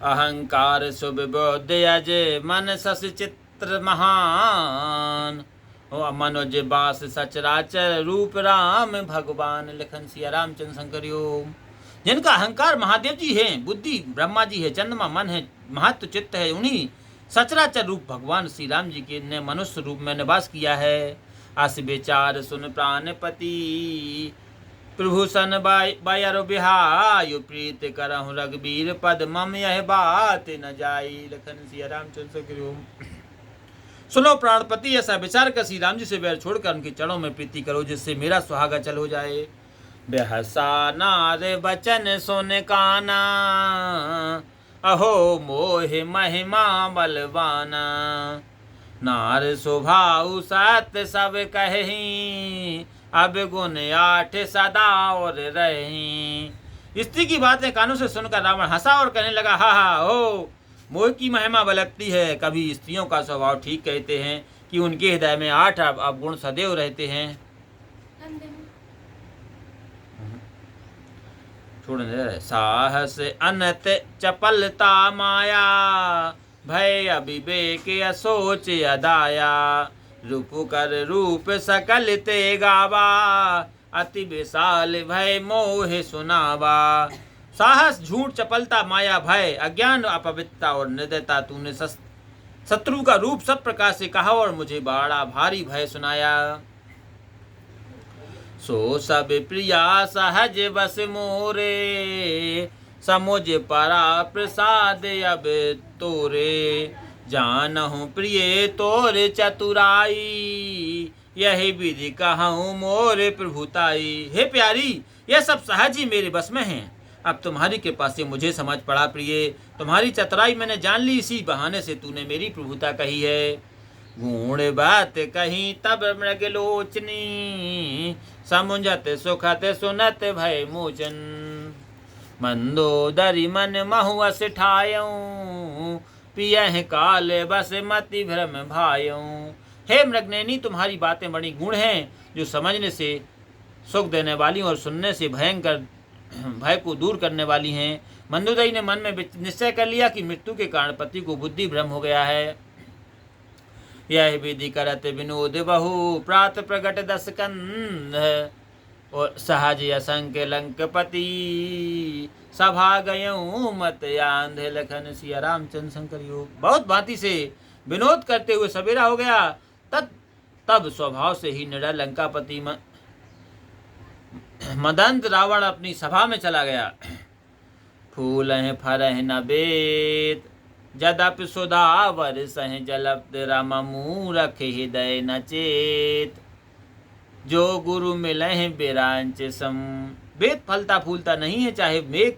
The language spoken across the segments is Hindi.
अहंकार शुभ बोध अज मन सस चित्र महान। ओ मनोज बास सचराचर रूप राम भगवान। लखन सिया रामचंद्र शंकर योग। जिनका अहंकार महादेव जी हैं, बुद्धि ब्रह्मा जी है, चंद्रमा मन है, महत्व चित्त है, उन्हीं सचराचर रूप भगवान श्री राम जी के ने मनुष्य रूप में निवास किया है। आस विचार सुन प्राणपति प्रभु सन बायरो बिहायु प्रीत करहु रघुबीर पद मम यह बात न जाई। लखन सिया रामचंद्र करो। सुनो प्राणपति, ऐसा विचार कर श्री राम जी से वैर छोड़कर उनके चरणों में प्रीति करो, जिससे मेरा सुहागा चल हो जाए। बेहसा नार बचन सुन काना अहो मोह महिमा बलवाना। नार स्वभाव सत्य सब कहीं अब गुण 8 सदा और रही। स्त्री की बातें कानों से सुनकर रावण हंसा और कहने लगा, हा हा हो, मोह की महिमा बलकती है। कभी स्त्रियों का स्वभाव ठीक कहते हैं कि उनके हृदय में 8 अवगुण सदैव रहते हैं। साहस अनत चपलता माया भय अविवेक असोच अदाया। रूप कर रूप सकल ते गावा अति विशाल भय मोह सुनावा। साहस, झूठ, चपलता, माया, भय, अज्ञान, अपवित्रता और निर्दयता तूने शत्रु का रूप सब प्रकार से कहा और मुझे बड़ा भारी भय सुनाया। सो सब प्रिया सहज बस मोरे समुझ परा प्रसाद अब तोरे। जानहु प्रिय तोरे चतुराई यही विधि कहूँ मोरे प्रभुताई। हे प्यारी, यह सब सहज ही मेरे बस में है। अब तुम्हारी कृपा से मुझे समझ पड़ा प्रिय, तुम्हारी चतुराई मैंने जान ली, इसी बहाने से तूने मेरी प्रभुता कही है। गुण बात कही तब मृगलोचनी समुझत सुखत सुनत भय मोचन। मंदोदरी मन महुअस ठायऊं पियह काल बस मति भ्रम भायऊं। हे मृगनयनी, तुम्हारी बातें बड़ी गुण हैं, जो समझने से सुख देने वाली और सुनने से भयंकर भय को दूर करने वाली हैं। मंदोदरी ने मन में निश्चय कर लिया कि मृत्यु के कारण पति को बुद्धि भ्रम हो गया है। यह विधि करत विनोद बहु प्रात प्रगट 10 कंध और सहज असंख्य लंकपति सभा गयऊं मत आंध। लखन सिया रामचंद्र शंकर योग। बहुत भांति से विनोद करते हुए सवेरा हो गया। तब स्वभाव से ही निडर लंकापति मदंत रावण अपनी सभा में चला गया। फूल फरह न बेत जदप सुधावर सह जलप्त रममू रख हृदय न चेत। जो गुरु मिले बिरांच सम। वेद फलता फूलता नहीं है, चाहे मेघ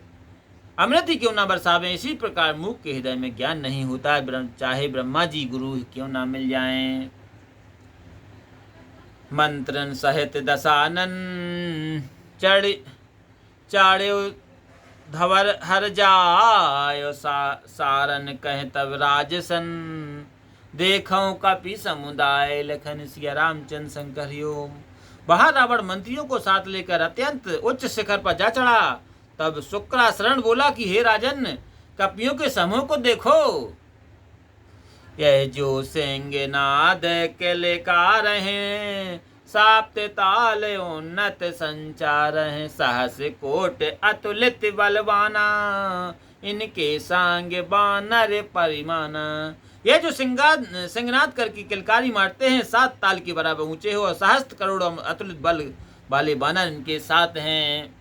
अमृत ही क्यों ना बरसावे। इसी प्रकार मूक के हृदय में ज्ञान नहीं होता, चाहे ब्रह्मा जी गुरु क्यों ना मिल जाएं। मंत्रन सहित दशानन चाड़्यो धवर हर जायो सारन कह तब राजसन देखो कपि समुदाय। लखन सिया रामचंद्र शंकर योग। बाहर रावण मंत्रियों को साथ लेकर अत्यंत उच्च शिखर पर जा चढ़ा। तब शुक्रासरण बोला कि हे राजन, कपियों के समूह को देखो। यह जो सिंह नाद के लेकार हैं साप्त ताल उन्नत संचार हैं। सहस कोट अतुलित बलवाना इनके सांग बानर परिमाना। यह जो सिंहनाद करके किलकारी मारते हैं 7 ताल के बराबर ऊंचे हो और सहस्त्र करोड़ अतुलित बल वाले बानर इनके साथ हैं।